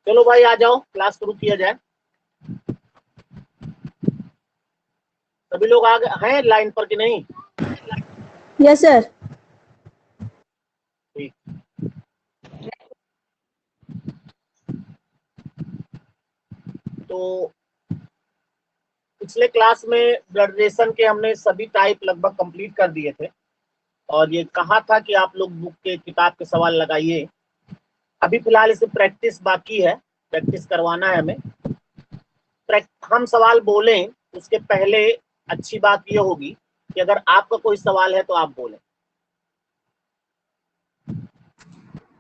चलो भाई आ जाओ, क्लास शुरू किया जाए। सभी लोग आ गए हैं लाइन पर कि नहीं? Yes sir. ठीक। तो पिछले क्लास में ब्लड रिलेशन के हमने सभी टाइप लगभग कंप्लीट कर दिए थे, और ये कहा था कि आप लोग बुक के किताब के सवाल लगाइए। अभी फिलहाल इसे प्रैक्टिस बाकी है, प्रैक्टिस करवाना है हमें। हम सवाल बोलें उसके पहले अच्छी बात यह होगी कि अगर आपका कोई सवाल है तो आप बोलें।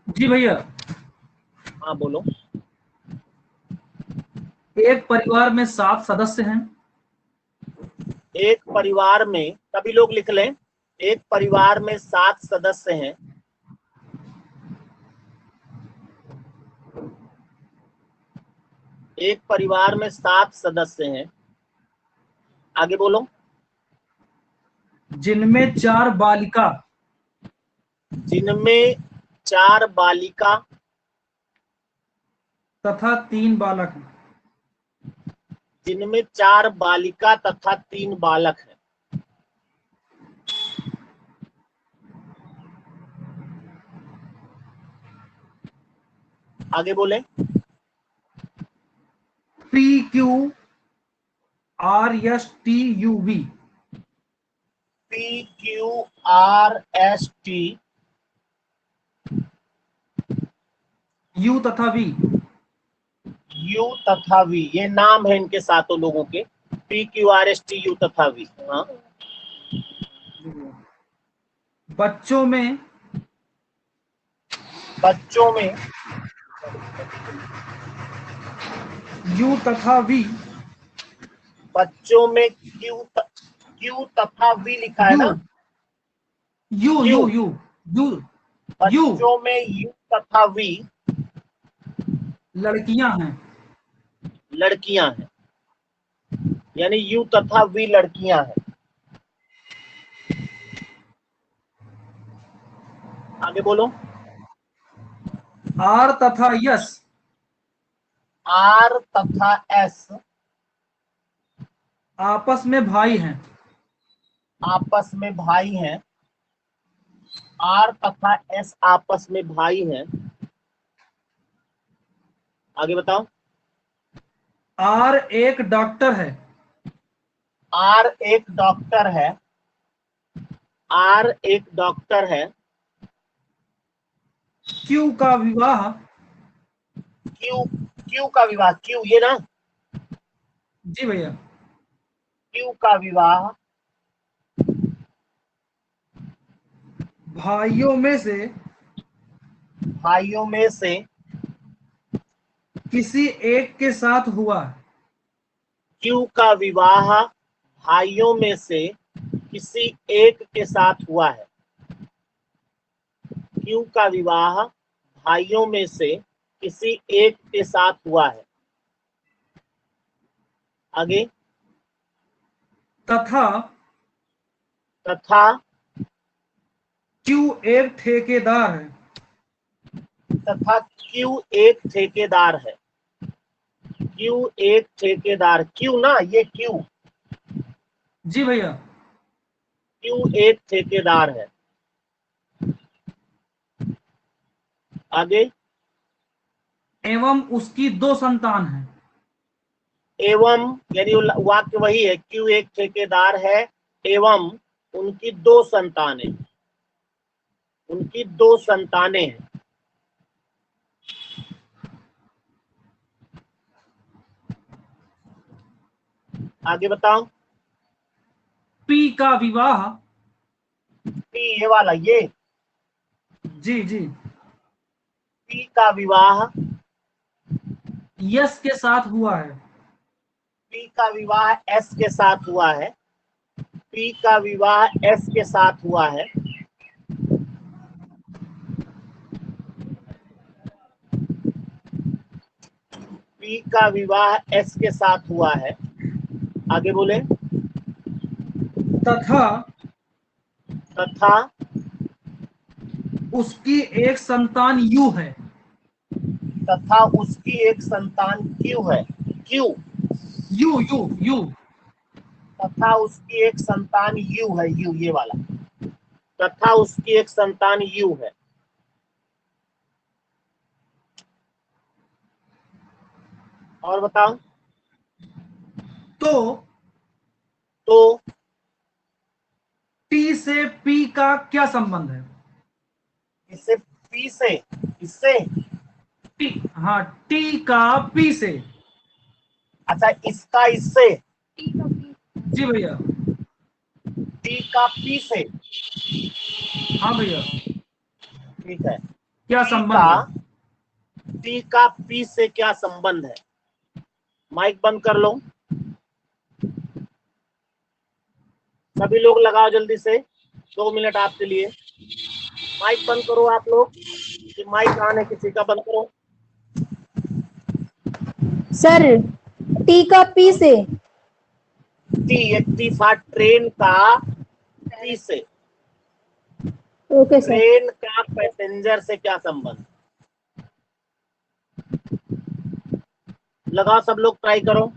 जी भैया। हाँ बोलो। एक परिवार में 7 सदस्य हैं। एक परिवार में, सभी लोग लिख लें, एक परिवार में 7 सदस्य हैं। एक परिवार में 7 सदस्य हैं। आगे बोलो। जिनमें 4 बालिका जिनमें 4 बालिका तथा 3 बालक हैं। जिनमें 4 बालिका तथा 3 बालक हैं। आगे बोले। PQRSTUV। PQRST U तथा V। U तथा V, ये नाम है इनके सातों लोगों के। PQRST U तथा V। हाँ। बच्चों में U तथा V। बच्चों में Q तथा V लिखा है ना? U Q। U U U U बच्चों में U तथा V लड़कियां हैं। लड़कियां हैं, यानी U तथा V लड़कियां हैं। आगे बोलो। R तथा S R तथा S आपस में भाई हैं। आपस में भाई हैं। R तथा S आपस में भाई हैं। आगे बताओ। R एक डॉक्टर है। R एक डॉक्टर है। R एक डॉक्टर है। Q का विवाह Q का विवाह, Q ये ना? जी भैया। Q का विवाह भाइयों में से किसी एक के साथ हुआ। Q का विवाह भाइयों में से किसी एक के साथ हुआ है। Q का विवाह भाइयों में से किसी एक के साथ हुआ है। आगे। तथा Q एक ठेकेदार है। तथा Q एक ठेकेदार है। Q एक ठेकेदार, Q ना, ये Q जी भैया। Q एक ठेकेदार है। आगे। एवं उसकी 2 संतान है। एवं यानी वाक्य वही है, Q एक ठेकेदार है एवं उनकी 2 संतानें, उनकी 2 संतानें हैं। आगे बताओ। P का विवाह P ये वाला, ये जी जी P का विवाह यस के साथ हुआ है। P का विवाह S के साथ हुआ है। P का विवाह S के साथ हुआ है। P का विवाह S के साथ हुआ है। आगे बोले। तथा तथा उसकी एक संतान U है। तथा उसकी एक संतान क्यू है। क्यू यू यू यू तथा उसकी एक संतान यू है। यू ये वाला, तथा उसकी एक संतान यू है। और बताओ। तो टी से पी का क्या संबंध है? इससे पी से, इससे, टी, हाँ, टी का पी से। अच्छा इसका इससे, जी भैया। टी का पी से। हाँ भैया, ठीक है। क्या टी का संबंध है? टी का पी से क्या संबंध है? माइक बंद कर लो, सभी लोग लगाओ जल्दी से, 2 मिनट आपके लिए। माइक बंद करो आप लोग, माइक ऑन है किसी का, बंद करो। सर टी का पी से। टी, एक टी था ट्रेन का टी से। Okay sir. ट्रेन का पैसेंजर से क्या संबंध? लगाओ सब लोग, ट्राई करो।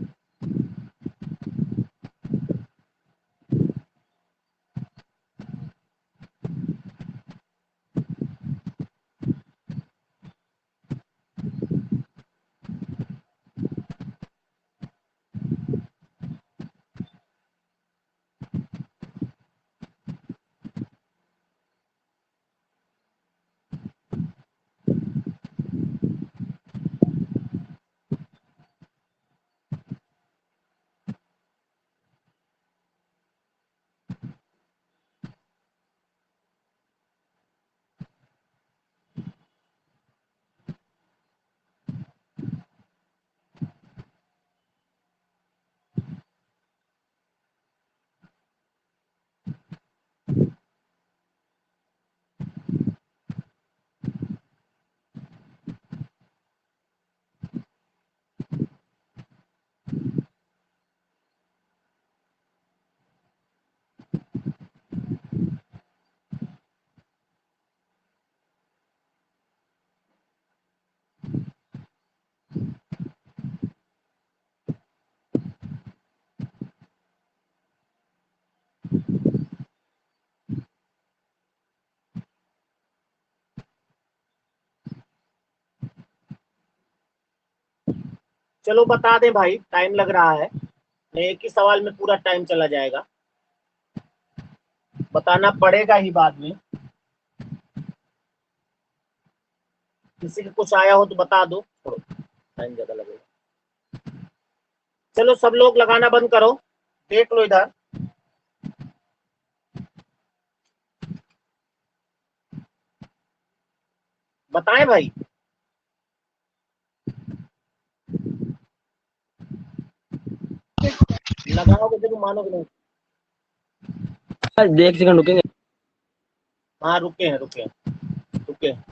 चलो बता दें भाई, टाइम लग रहा है, एक ही सवाल में पूरा टाइम चला जाएगा, बताना पड़ेगा ही बाद में। किसी को कुछ आया हो तो बता दो, छोड़ो टाइम ज्यादा लगेगा। चलो सब लोग लगाना बंद करो, देख लो इधर। बताएं भाई। लगाओगे जब मानोगे नहीं। एक सेकंड रुकेंगे। हाँ रुके हैं, रुके हैं, रुके हैं।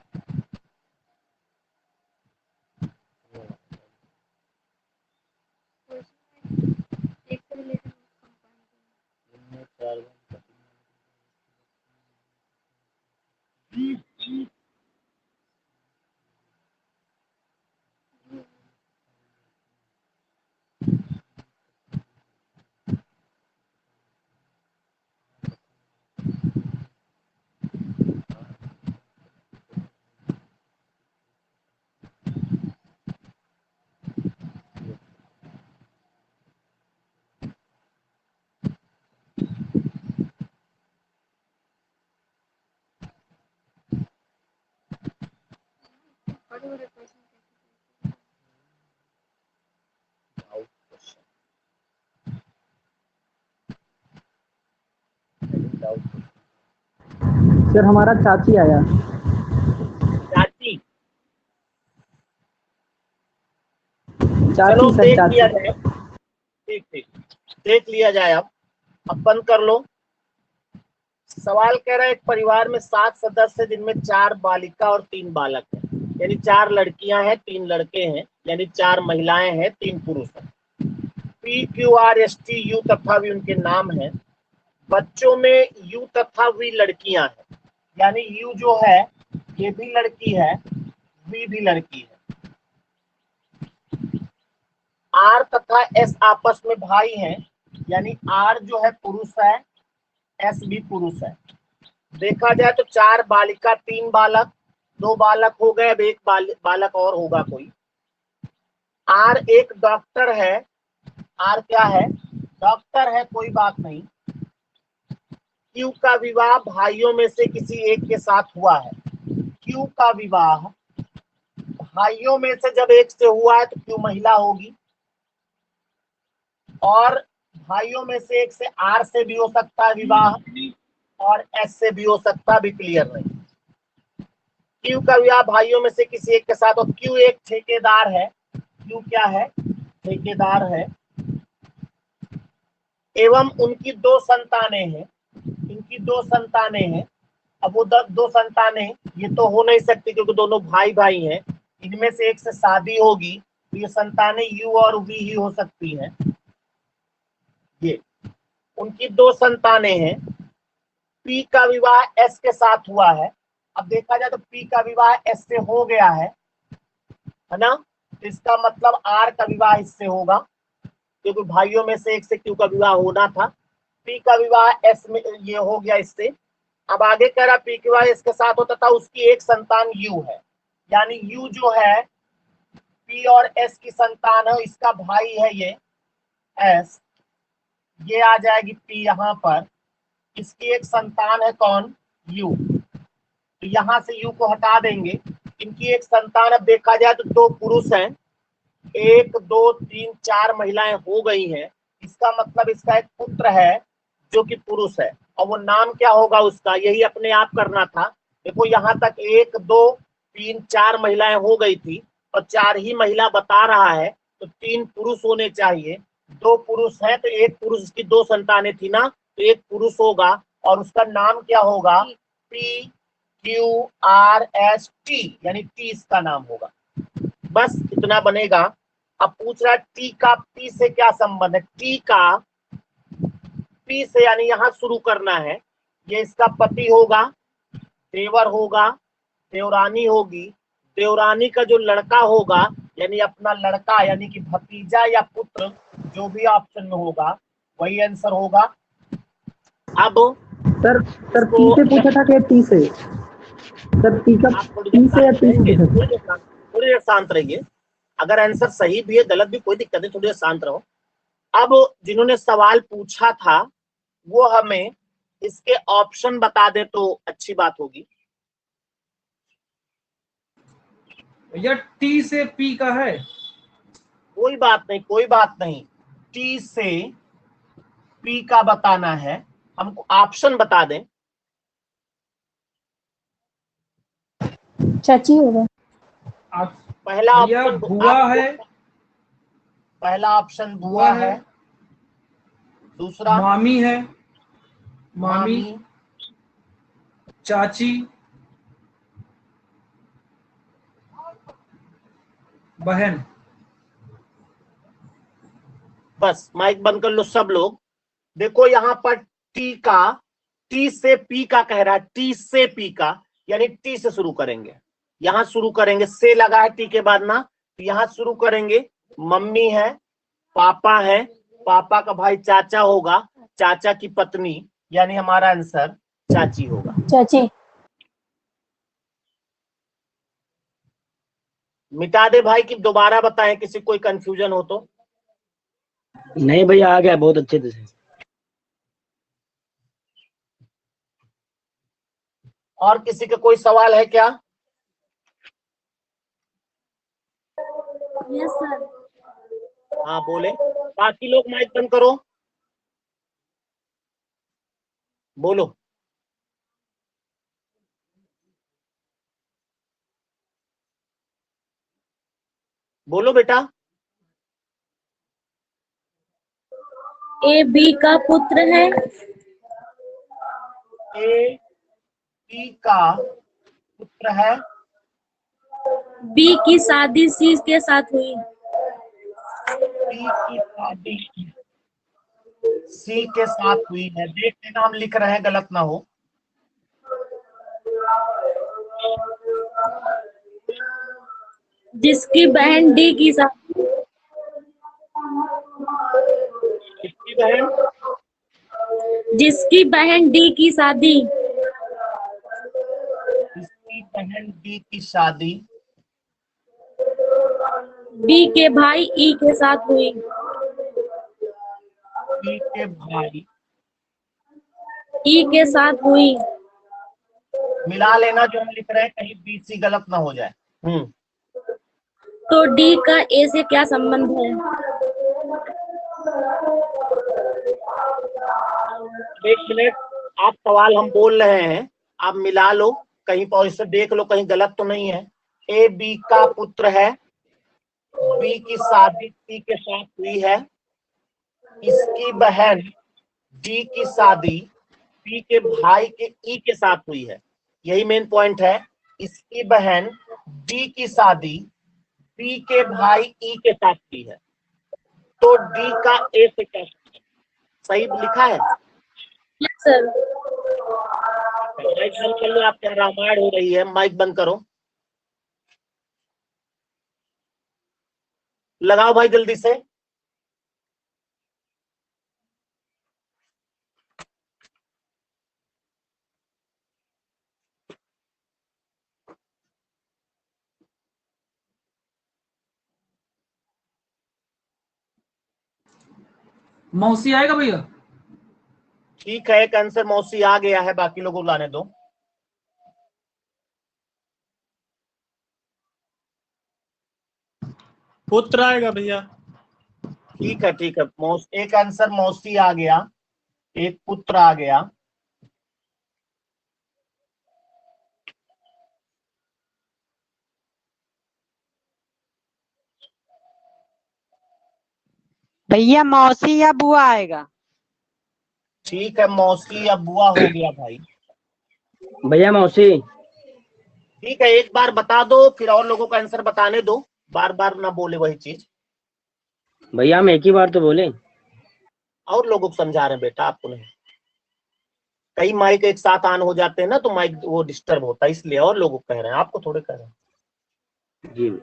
सर हमारा चाची आया। चाची, चलो चाची सर देख लिया चाची। जाए। ठीक ठीक, देख लिया जाए। अब बंद कर लो। सवाल कह रहा है एक परिवार में 7 सदस्य हैं, जिनमें 4 बालिका और 3 बालक हैं, यानी 4 लड़कियां हैं 3 लड़के हैं, यानी 4 महिलाएं हैं 3 पुरुष हैं। P Q R S T U तथा वी उनके नाम हैं। बच्चों में यू तथा वी लड़कियां हैं, यानी यू जो है ये भी लड़की है, वी भी लड़की है। एस आपस में भाई हैं, यानी आर जो है पुरुष है, एस भी पुरुष है। देखा जाए तो 4 बालिका 3 बालक, 2 बालक हो गए, अब एक बालक और होगा कोई। आर एक डॉक्टर है, आर क्या है, डॉक्टर है, कोई बात नहीं। क्यू का विवाह भाइयों में से किसी एक के साथ हुआ है। क्यू का विवाह भाइयों में से जब एक से हुआ है तो क्यू महिला होगी, और भाइयों में से एक से आर से भी हो सकता है विवाह, और एस से भी हो सकता है, भी क्लियर नहीं। क्यू का विवाह भाइयों में से किसी एक के साथ, और क्यू एक ठेकेदार है। क्यू क्या है, ठेकेदार है, एवं उनकी 2 संतानें हैं, इनकी 2 संतानें हैं। अब वो 2 संतानें ये तो हो नहीं सकती क्योंकि दोनों भाई भाई हैं, इनमें से एक से शादी होगी तो ये संतानें यू और वी ही हो सकती हैं। ये उनकी 2 संतानें हैं। पी का विवाह एस के साथ हुआ है। अब देखा जाए तो पी का विवाह एस से हो गया है ना, तो इसका मतलब आर का विवाह इससे होगा क्योंकि भाइयों में से एक से क्यू का विवाह होना था। पी का विवाह एस में ये हो गया इससे। अब आगे कह रहा पी का विवाह इसके साथ होता था, उसकी एक संतान यू है, यानी यू जो है पी और एस की संतान है, इसका भाई है ये एस, ये आ जाएगी पी यहाँ पर, इसकी एक संतान है कौन, यू, तो यहाँ से यू को हटा देंगे। इनकी एक संतान, अब देखा जाए तो 2 पुरुष हैं, 1 2 3 4 महिलाएं हो गई हैं, इसका मतलब इसका एक पुत्र है जो कि पुरुष है, और वो नाम क्या होगा उसका, यही अपने आप करना था। देखो यहाँ तक 1 2 3 4 महिलाएं हो गई थी और 4 ही महिला बता रहा है, तो 3 पुरुष होने चाहिए। 2 पुरुष हैं तो एक पुरुष की 2 संतानें थी ना, तो एक पुरुष होगा और उसका नाम क्या होगा, P Q R S T, यानी टी इसका नाम होगा। बस इतना बनेगा। अब पूछ रहा है टी का पी से क्या संबंध है। टी का पी से यानी यहाँ शुरू करना है, ये इसका पति होगा, देवर होगा, देवरानी होगी, देवरानी का जो लड़का होगा यानी अपना लड़का यानी कि भतीजा या पुत्र, जो भी ऑप्शन में होगा वही आंसर होगा। अब सर पी से पूछा था कि टी से, सर पी का पी से या टी से पूछा था? थोड़ी देर शांत रहिए, अगर आंसर सही भी है गलत भी कोई दिक्कत नहीं, थोड़ी देर शांत रहो। अब जिन्होंने सवाल पूछा था वो हमें इसके ऑप्शन बता दे तो अच्छी बात होगी। या टी से पी का है, कोई बात नहीं, कोई बात नहीं, टी से पी का बताना है, हमको ऑप्शन बता दें। चाची होगा। पहला या ऑप्शन बुआ है, पहला ऑप्शन बुआ है, दूसरा मामी है, मामी, चाची, बहन। बस माइक बंद कर लो सब लोग। देखो यहाँ पर टी का, टी से पी का कह रहा है, टी से पी का यानी टी से शुरू करेंगे, यहाँ शुरू करेंगे, से लगा है टी के बाद ना, यहाँ शुरू करेंगे। मम्मी है, पापा है, पापा का भाई चाचा होगा, चाचा की पत्नी, यानी हमारा आंसर चाची होगा। चाची। मिटा दे भाई कि दोबारा बताएं, किसी कोई कंफ्यूजन हो तो। नहीं भैया आ गया बहुत अच्छे से। और किसी का कोई सवाल है क्या? Yes sir. हाँ बोले, बाकी लोग माइक बंद करो, बोलो। बोलो बेटा। ए बी का पुत्र है। ए बी का पुत्र है। बी की शादी सी के साथ हुई। बी की शादी सी के साथ हुई है। देख लेना हम लिख रहे हैं गलत ना हो। जिसकी बहन डी की शादी। बहन जिसकी बहन डी की शादी इसकी बहन डी की शादी बी के भाई ई के साथ हुई। बी के भाई ई के साथ हुई। मिला लेना जो हम लिख रहे हैं, कहीं बी सी गलत ना हो जाए। तो डी का ए से क्या संबंध है? एक मिनट, आप सवाल हम बोल रहे हैं, आप मिला लो, कहीं पर इसे देख लो कहीं गलत तो नहीं है। ए बी का पुत्र है, बी की शादी सी के साथ हुई है, इसकी बहन डी की शादी बी के भाई के ई के साथ हुई है। यही मेन पॉइंट है, इसकी बहन डी की शादी बी के भाई ई के साथ हुई है। तो डी का ए से क्या सही लिखा है? Yes sir. माइक बंद कर लो, आपके रामायण हो रही है, माइक बंद करो। लगाओ भाई जल्दी से। मौसी आएगा भैया? ठीक है, एक आंसर मौसी आ गया है, बाकी लोगों को लाने दो। पुत्र आएगा भैया। ठीक है ठीक है, एक आंसर मौसी आ गया, एक पुत्र आ गया। भैया मौसी या बुआ आएगा? ठीक है, मौसी या बुआ हो गया भाई। भैया मौसी। ठीक है, एक बार बता दो, फिर और लोगों का आंसर बताने दो, बार बार ना बोले वही चीज। भैया हम एक ही बार तो बोले। और लोगों को समझा रहे हैं बेटा, आपको नहीं। कई माइक एक साथ ऑन हो जाते हैं ना, तो माइक वो डिस्टर्ब होता है, इसलिए और लोगों को कह रहे हैं, आपको थोड़े कह रहे हैं। जी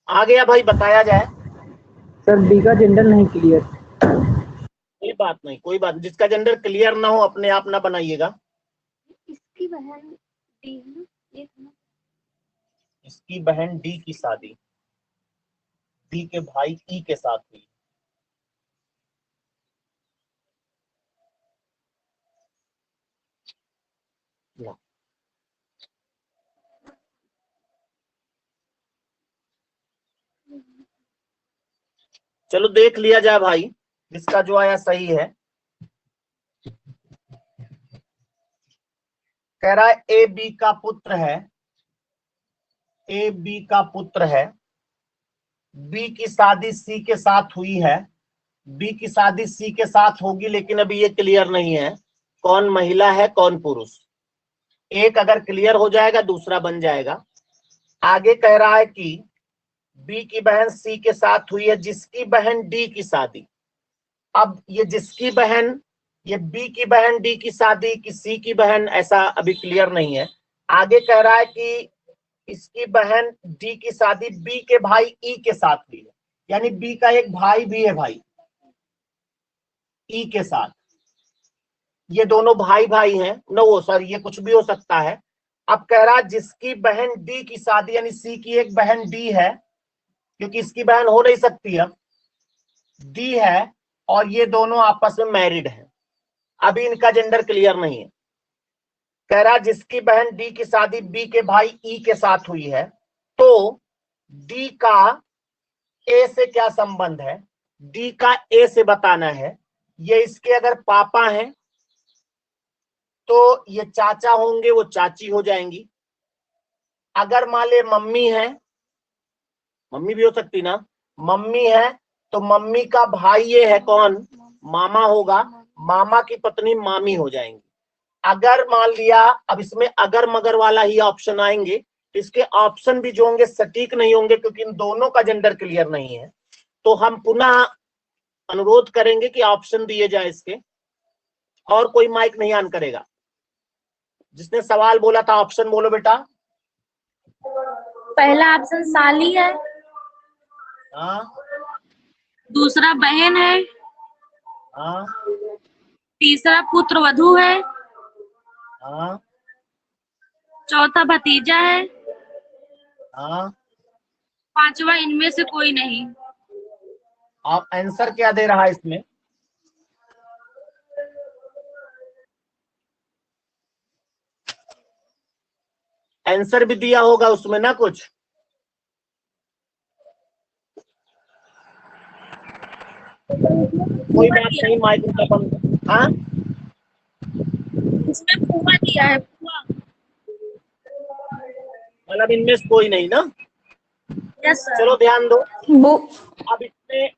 आ गया भाई, बताया जाए। सर बी का जेंडर नहीं क्लियर। कोई बात नहीं, कोई बात नहीं, जिसका जेंडर क्लियर ना हो अपने आप ना बनाइएगा। इसकी बहन डी है ना, ये था ना। इसकी बहन डी की शादी डी के भाई ई के साथ हुई। चलो देख लिया जाए भाई, जिसका जो आया सही है। कह रहा है ए बी का पुत्र है, ए बी का पुत्र है, बी की शादी सी के साथ हुई है, बी की शादी सी के साथ होगी, लेकिन अभी ये क्लियर नहीं है कौन महिला है कौन पुरुष। एक अगर क्लियर हो जाएगा दूसरा बन जाएगा। आगे कह रहा है कि बी की बहन सी के साथ हुई है, जिसकी बहन डी की शादी। अब ये जिसकी बहन, ये बी की बहन डी की शादी कि सी की बहन, ऐसा अभी क्लियर नहीं है। आगे कह रहा है कि इसकी बहन डी की शादी बी के भाई ई के साथ हुई है, यानी बी का एक भाई भी है भाई ई के साथ। ये दोनों भाई भाई हैं न, वो सर ये कुछ भी हो सकता है। अब कह रहा है जिसकी बहन डी की शादी, यानी सी की एक बहन डी है, क्योंकि इसकी बहन हो नहीं सकती, अब डी है, और ये दोनों आपस में मैरिड हैं। अभी इनका जेंडर क्लियर नहीं है। कह रहा जिसकी बहन डी की शादी बी के भाई ई के साथ हुई है, तो डी का ए से क्या संबंध है, डी का ए से बताना है। ये इसके अगर पापा हैं तो ये चाचा होंगे, वो चाची हो जाएंगी। अगर मान ले मम्मी है, मम्मी भी हो सकती ना, मम्मी है तो मम्मी का भाई ये है कौन, मामा होगा, मामा की पत्नी मामी हो जाएंगी। अगर मान लिया, अब इसमें अगर मगर वाला ही ऑप्शन आएंगे, इसके ऑप्शन भी जो होंगे सटीक नहीं होंगे क्योंकि इन दोनों का जेंडर क्लियर नहीं है। तो हम पुनः अनुरोध करेंगे कि ऑप्शन दिए जाए इसके, और कोई माइक नहीं ऑन करेगा। जिसने सवाल बोला था ऑप्शन बोलो बेटा। पहला ऑप्शन साली है, हाँ दूसरा बहन है, हाँ तीसरा पुत्र वधू है, हाँ चौथा भतीजा है, हाँ। पांचवा इनमें से कोई नहीं। आप आंसर क्या दे रहा है इसमें, आंसर भी दिया होगा उसमें ना कुछ। कोई बात नहीं, माइक उनका बंद। हाँ इसमें फुआ दिया है, फुआ। मतलब इनमें से कोई नहीं ना। Yes sir. चलो ध्यान दो, वो अब इसमें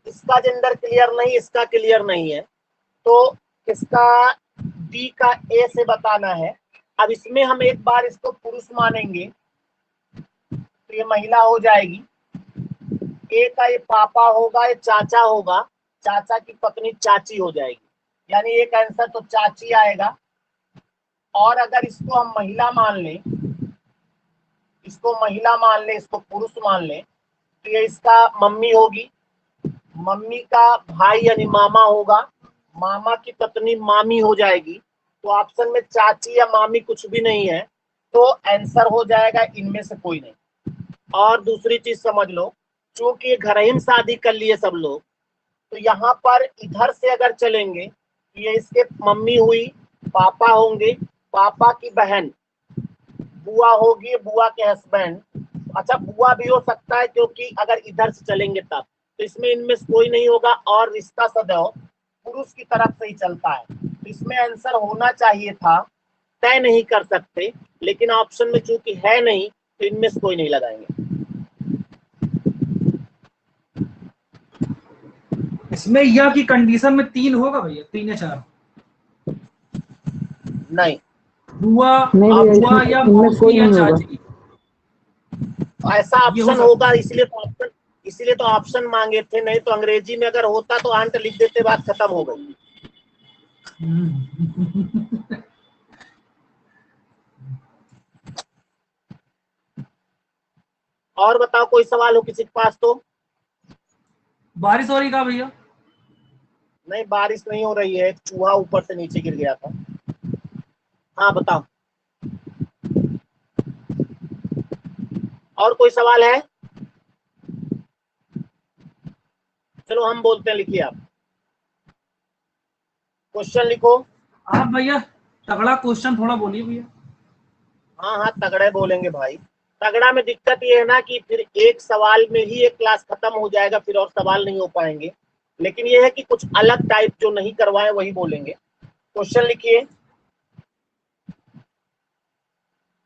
इसका जेंडर क्लियर नहीं, इसका क्लियर नहीं है, तो इसका डी का ए से बताना है। अब इसमें हम एक बार इसको पुरुष मानेंगे तो ये महिला हो जाएगी। ए का ये पापा होगा, ये चाचा होगा, चाचा की पत्नी चाची हो जाएगी। यानी एक आंसर तो चाची आएगा। और अगर इसको हम महिला मान लें, इसको महिला मान लें, इसको पुरुष मान लें, तो ये इसका मम्मी होगी, मम्मी का भाई यानी मामा होगा, मामा की पत्नी मामी हो जाएगी। तो ऑप्शन में चाची या मामी कुछ भी नहीं है, तो आंसर हो जाएगा इनमें से कोई नहीं। और दूसरी चीज समझ लो, चूंकि घर ही में शादी कर लिए सब लोग, तो यहाँ पर इधर से अगर चलेंगे तो ये इसके मम्मी हुई, पापा होंगे, पापा की बहन बुआ होगी, बुआ के हस्बैंड। अच्छा बुआ भी हो सकता है क्योंकि अगर इधर से चलेंगे तब, तो इसमें इनमें से कोई नहीं होगा और रिश्ता सदैव पुरुष की तरफ से ही चलता है। तो इसमें आंसर होना चाहिए था, तय नहीं कर सकते, लेकिन ऑप्शन में चूंकि है नहीं तो इनमें से कोई नहीं लगाएंगे। इसमें यह की कंडीशन में 3 होगा भैया, 3 या 4? नहीं, बुआ, नहीं भैया, बुआ या इनमें कोई मौसी या नहीं होगा। चाची। ऐसा ये हो ऑप्शन सकता होगा, इसलिए तो ऑप्शन मांगे थे, नहीं तो अंग्रेजी में अगर होता तो आंट लिख देते, बात खत्म हो गई। और बताओ, कोई सवाल हो किसी के पास तो? बारिश हो रही कहा भैया? नहीं बारिश नहीं हो रही है, चूहा ऊपर से नीचे गिर गया था। हाँ बताओ, और कोई सवाल है? चलो हम बोलते हैं, लिखिए आप क्वेश्चन लिखो। आप भैया तगड़ा क्वेश्चन थोड़ा बोलिए भैया। हाँ हाँ तगड़े बोलेंगे भाई। तगड़ा में दिक्कत ये है ना कि फिर एक सवाल में ही एक क्लास खत्म हो जाएगा, फिर और सवाल नहीं हो पाएंगे। लेकिन ये है कि कुछ अलग टाइप जो नहीं करवाए वही बोलेंगे। क्वेश्चन लिखिए।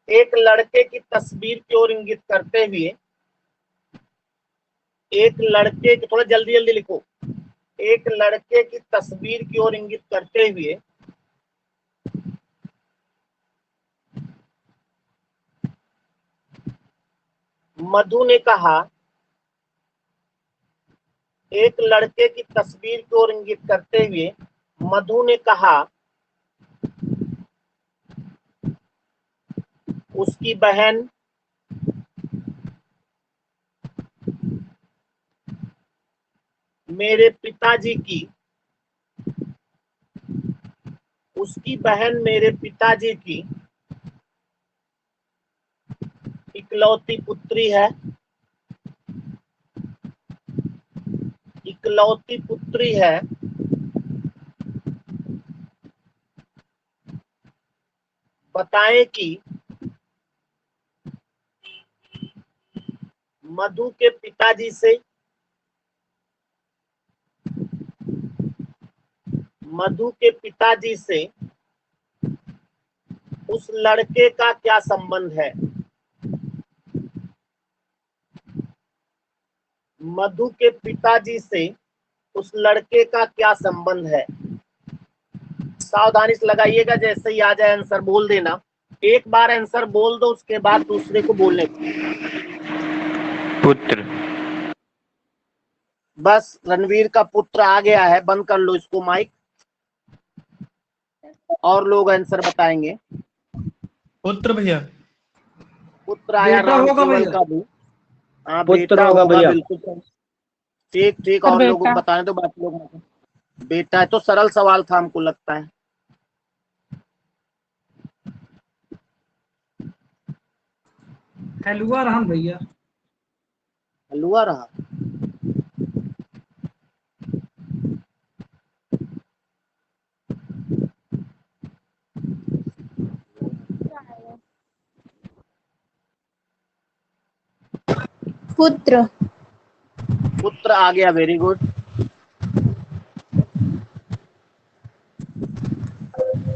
एक लड़के की तस्वीर की ओर इंगित करते हुए, एक लड़के की, थोड़ा जल्दी जल्दी लिखो, एक लड़के की तस्वीर की ओर इंगित करते हुए मधु ने कहा, एक लड़के की तस्वीर की ओर इंगित करते हुए मधु ने कहा उसकी बहन मेरे पिताजी की, उसकी बहन मेरे पिताजी की इकलौती पुत्री है, इकलौती पुत्री है। बताएं कि मधु के पिताजी से उस लड़के का क्या संबंध है? मधु के पिताजी से उस लड़के का क्या संबंध है? सावधानी से लगाइएगा, जैसे ही आ जाए आंसर बोल देना। एक बार आंसर बोल दो, उसके बाद दूसरे को बोलने दो। पुत्र। बस रणवीर का पुत्र आ गया है, बंद कर लो इसको माइक। और लोग आंसर बताएंगे। पुत्र भैया। पुत्र आया बेटा होगा रामकेवल भैया। का भी। हाँ पुत्र बेटा होगा होगा, भैया। बिल्कुल ठीक ठीक। और लोगों को बताने तो बाकी लोग बेटा है तो सरल सवाल था हमको लगता है। हलवा राम भैया। हलवा रहा। पुत्र। पुत्र आ गया, वेरी गुड।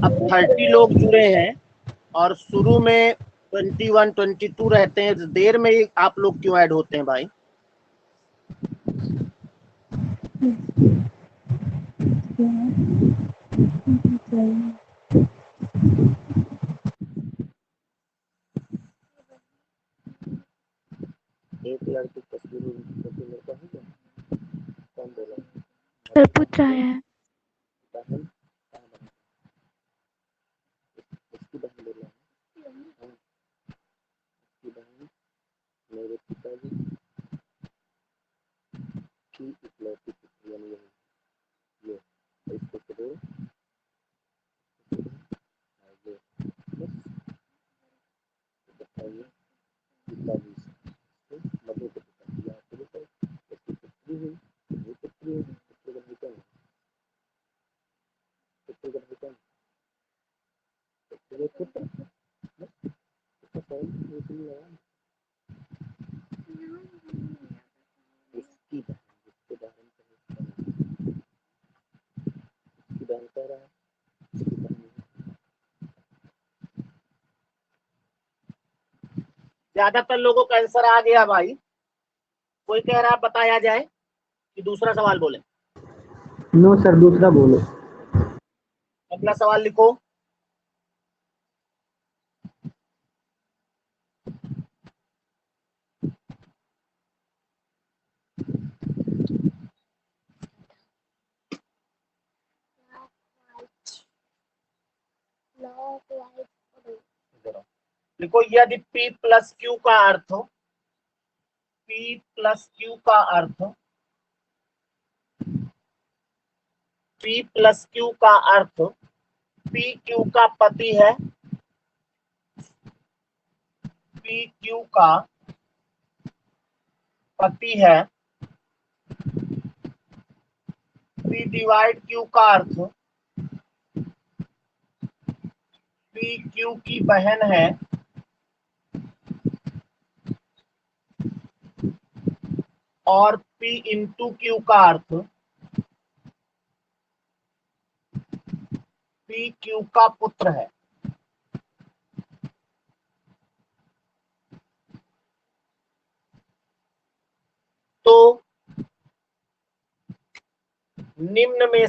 अब 30 लोग जुड़े हैं और शुरू में 21 22 रहते हैं। देर में ही आप लोग क्यों ऐड होते हैं भाई? एक लड़की तस्वीर कौन बोला? सर पुत्र आया है। बहन उसकी बहन बोला, उसकी बहन मेरे पिताजी की इकलौती पुत्री, यानी ये इसको करो आगे। बताइए पिताजी से मधु के पिताजी यहाँ शुरू करो। उसकी पुत्री हुई, ये पुत्री हुई, पुत्री का बेटा है, पुत्री का बेटा है, पुत्री का पुत्र। इसका सवाल इसलिए आया उसकी बहन, जिसके बारे में उसकी बहन कह रहा है, उसकी बहन है। ज्यादातर लोगों का आंसर आ गया भाई। कोई कह रहा है बताया जाए कि दूसरा सवाल बोले? नो सर, दूसरा बोलो। अगला सवाल लिखो। लिखो, यदि P प्लस Q का अर्थ, P प्लस Q का अर्थ, P प्लस Q का अर्थ P Q का पति है, P Q का पति है, P डिवाइड Q का अर्थ P Q की बहन है, और P इंटू Q का अर्थ P Q का पुत्र है। तो निम्न में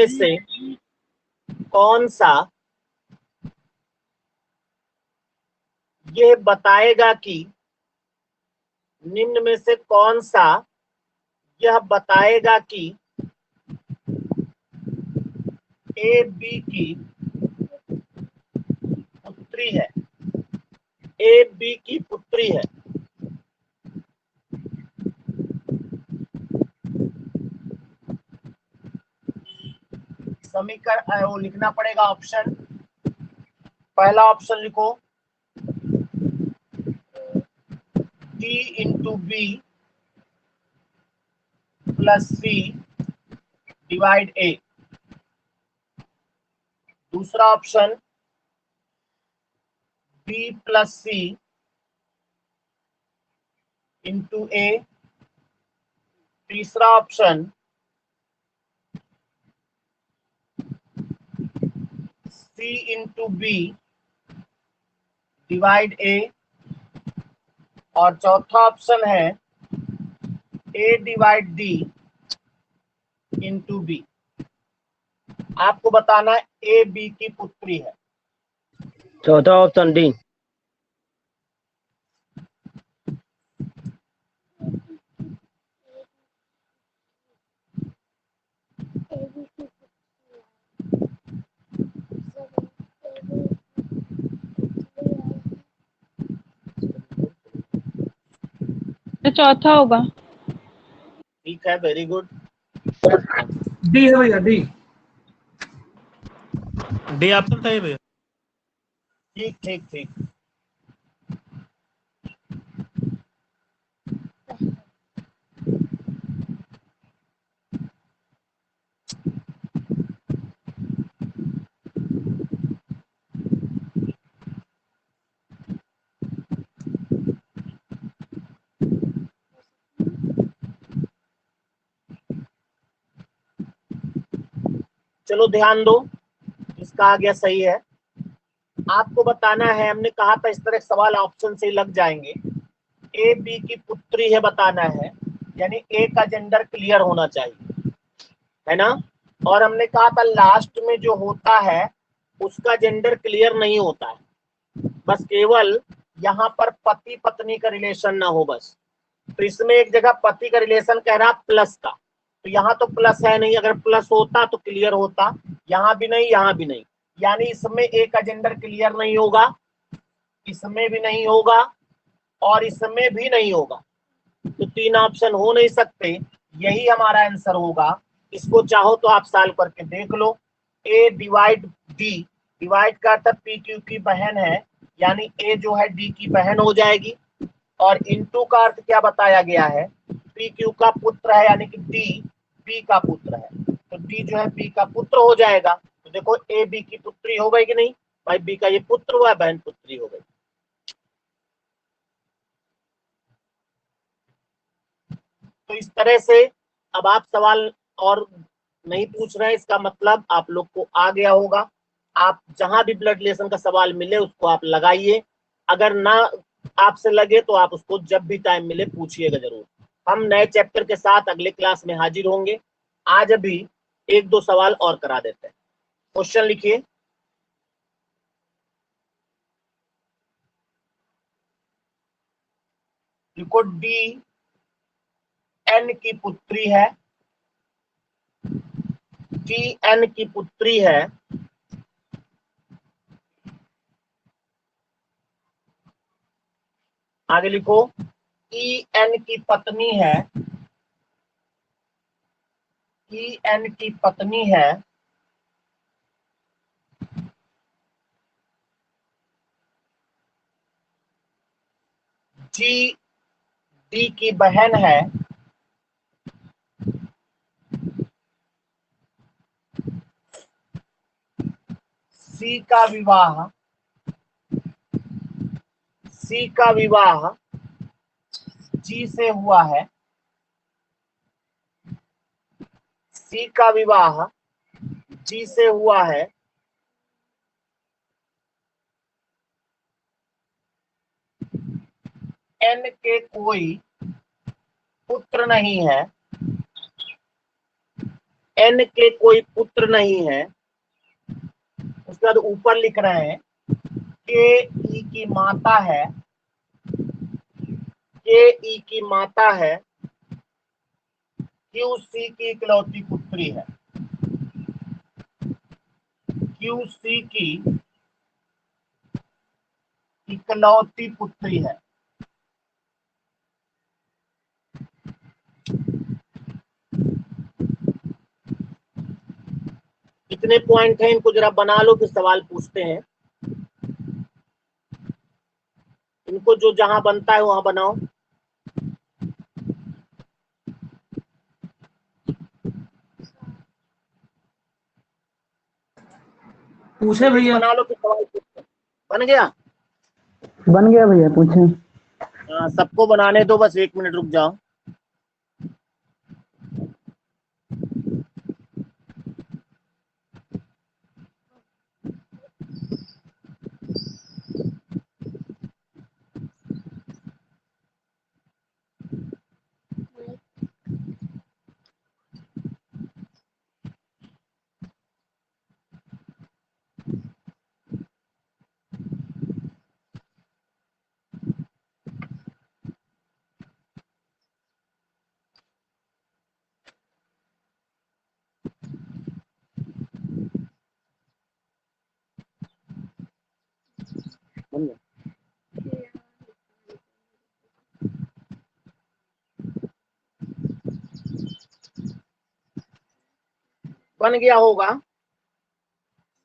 से कौन सा यह बताएगा कि, निम्न में से कौन सा यह बताएगा कि ए बी की पुत्री है, ए बी की पुत्री है? समीकरण वो लिखना पड़ेगा ऑप्शन। पहला ऑप्शन लिखो, D into B plus C divide A. दूसरा option, B plus C into A. तीसरा option C into B divide A. और चौथा ऑप्शन है A divide D into B. आपको बताना है ए बी की पुत्री है। चौथा ऑप्शन डी। तो चौथा होगा। ठीक है, वेरी गुड। डी है भैया, डी। डी ऑप्शन सही है भैया। ठीक ठीक ठीक। चलो ध्यान दो, इसका आ गया सही है। आपको बताना है, हमने कहा था इस तरह के सवाल ऑप्शन से लग जाएंगे। ए बी की पुत्री है बताना है, यानी ए का जेंडर क्लियर होना चाहिए, है ना। और हमने कहा था लास्ट में जो होता है उसका जेंडर क्लियर नहीं होता है, बस केवल यहाँ पर पति पत्नी का रिलेशन ना हो बस। तो इसमें एक जगह पति का रिलेशन कह रहा प्लस का, तो यहाँ तो प्लस है नहीं, अगर प्लस होता तो क्लियर होता, यहाँ भी नहीं यहाँ भी नहीं, यानी इसमें ए का जेंडर क्लियर नहीं होगा, इसमें भी नहीं होगा और इसमें भी नहीं होगा। तो तीन ऑप्शन हो नहीं सकते, यही हमारा आंसर होगा। इसको चाहो तो आप सॉल्व करके देख लो। ए डिवाइड डी, डिवाइड का अर्थ पी क्यू की बहन है, यानी ए जो है डी की बहन हो जाएगी। और इनटू का अर्थ क्या बताया गया है, पी क्यू का पुत्र है, यानी कि डी पी का पुत्र है, तो डी जो है पी का पुत्र हो जाएगा। तो देखो ए बी की पुत्री हो गई कि नहीं भाई, बी का ये पुत्र हुआ, बहन पुत्री हो गई। तो इस तरह से अब आप सवाल और नहीं पूछ रहे हैं, इसका मतलब आप लोग को आ गया होगा। आप जहां भी ब्लड रिलेशन का सवाल मिले उसको आप लगाइए, अगर ना आपसे लगे तो आप उसको जब भी टाइम मिले पूछिएगा जरूर। हम नए चैप्टर के साथ अगले क्लास में हाजिर होंगे। आज अभी एक दो सवाल और करा देते हैं। क्वेश्चन लिखिए। देखो डी एन की पुत्री है, डी एन की पुत्री है, आगे लिखो ई एन की पत्नी है, ई एन की पत्नी है, जी डी की बहन है, सी का विवाह, सी का विवाह जी से हुआ है, सी का विवाह जी से हुआ है, एन के कोई पुत्र नहीं है, एन के कोई पुत्र नहीं है। उसके बाद ऊपर लिख रहे हैं के ई की माता है, के ई की माता है, क्यू सी की इकलौती पुत्री है, क्यू सी की इकलौती पुत्री है। कितने पॉइंट हैं इनको जरा बना लो, फिर सवाल पूछते हैं। इनको जो जहां बनता है वहां बनाओ। पूछे भैया। बना लो फिर सवाल पूछते हैं। बन गया। बन गया भैया, पूछें। सबको बनाने दो, बस 1 मिनट रुक जाओ। बन गया। बन गया होगा।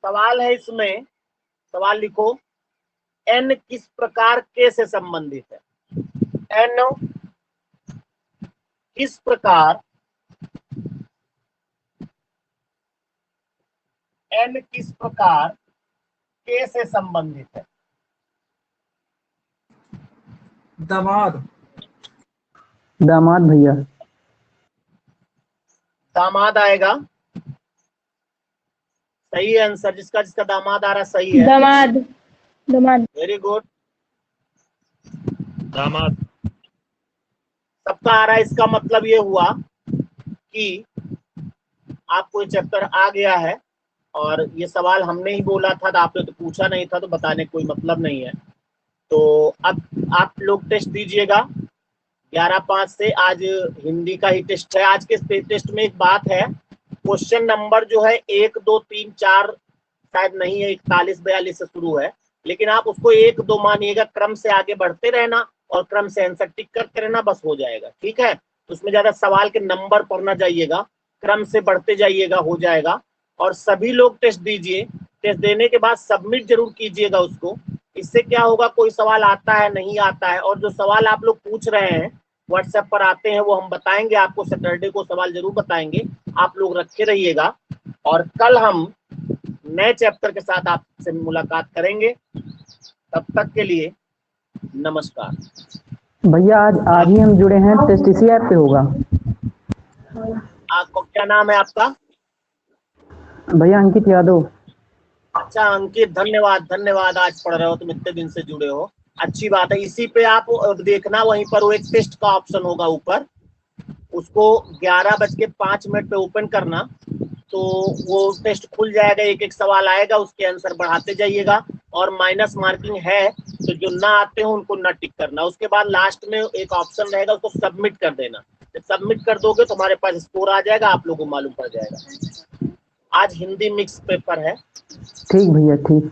सवाल है इसमें, सवाल लिखो, n किस प्रकार k से संबंधित है? n किस प्रकार k से संबंधित है? दामाद। दामाद भैया। दामाद आएगा। सही है आंसर, जिसका जिसका दामाद आ रहा सही है। दामाद। दामाद। Very good. दामाद। सबका आ रहा है, इसका मतलब ये हुआ कि आपको ये चैप्टर आ गया है, और ये सवाल हमने ही बोला था, तो आपने तो पूछा नहीं था, तो बताने कोई मतलब नहीं है। तो अब आप लोग टेस्ट दीजिएगा 11/5 से। आज हिंदी का ही टेस्ट है। आज के टेस्ट में एक बात है, क्वेश्चन नंबर जो है 1 2 3 4 शायद नहीं है, 41 42 से शुरू है, लेकिन आप उसको 1 2 मानिएगा, क्रम से आगे बढ़ते रहना और क्रम से आंसर टिक करते रहना, बस हो जाएगा। ठीक है, तो उसमें ज्यादा सवाल के नंबर पढ़ना जाइएगा, क्रम से बढ़ते जाइएगा, हो जाएगा। और सभी लोग टेस्ट दीजिए, टेस्ट देने के बाद सबमिट जरूर कीजिएगा उसको। इससे क्या होगा, कोई सवाल आता है नहीं आता है, और जो सवाल आप लोग पूछ रहे हैं व्हाट्सएप पर आते हैं, वो हम बताएंगे आपको, सैटरडे को सवाल जरूर बताएंगे, आप लोग रखे रहिएगा। और कल हम नए चैप्टर के साथ आपसे मुलाकात करेंगे। तब तक के लिए नमस्कार। भैया आज ही हम जुड़े हैं, टेस्ट इसी ऐप पे होगा। आपको क्या नाम है आपका? भैया अंकित यादव। अच्छा अंकित, धन्यवाद धन्यवाद, आज पढ़ रहे हो, तुम इतने दिन से जुड़े हो, अच्छी बात है। इसी पे आप देखना, वहीं पर वो एक टेस्ट का ऑप्शन होगा ऊपर, उसको 11:05 पे ओपन करना, तो वो टेस्ट खुल जाएगा, एक एक सवाल आएगा, उसके आंसर बढ़ाते जाइएगा। और माइनस मार्किंग है तो जो ना आते हो उनको ना टिक करना। उसके बाद लास्ट में एक ऑप्शन रहेगा, उसको सबमिट कर देना। जब सबमिट कर दोगे तो हमारे पास स्कोर आ जाएगा, आप लोगों को मालूम पड़ जाएगा। आज हिंदी मिक्स पेपर है। ठीक भैया, ठीक।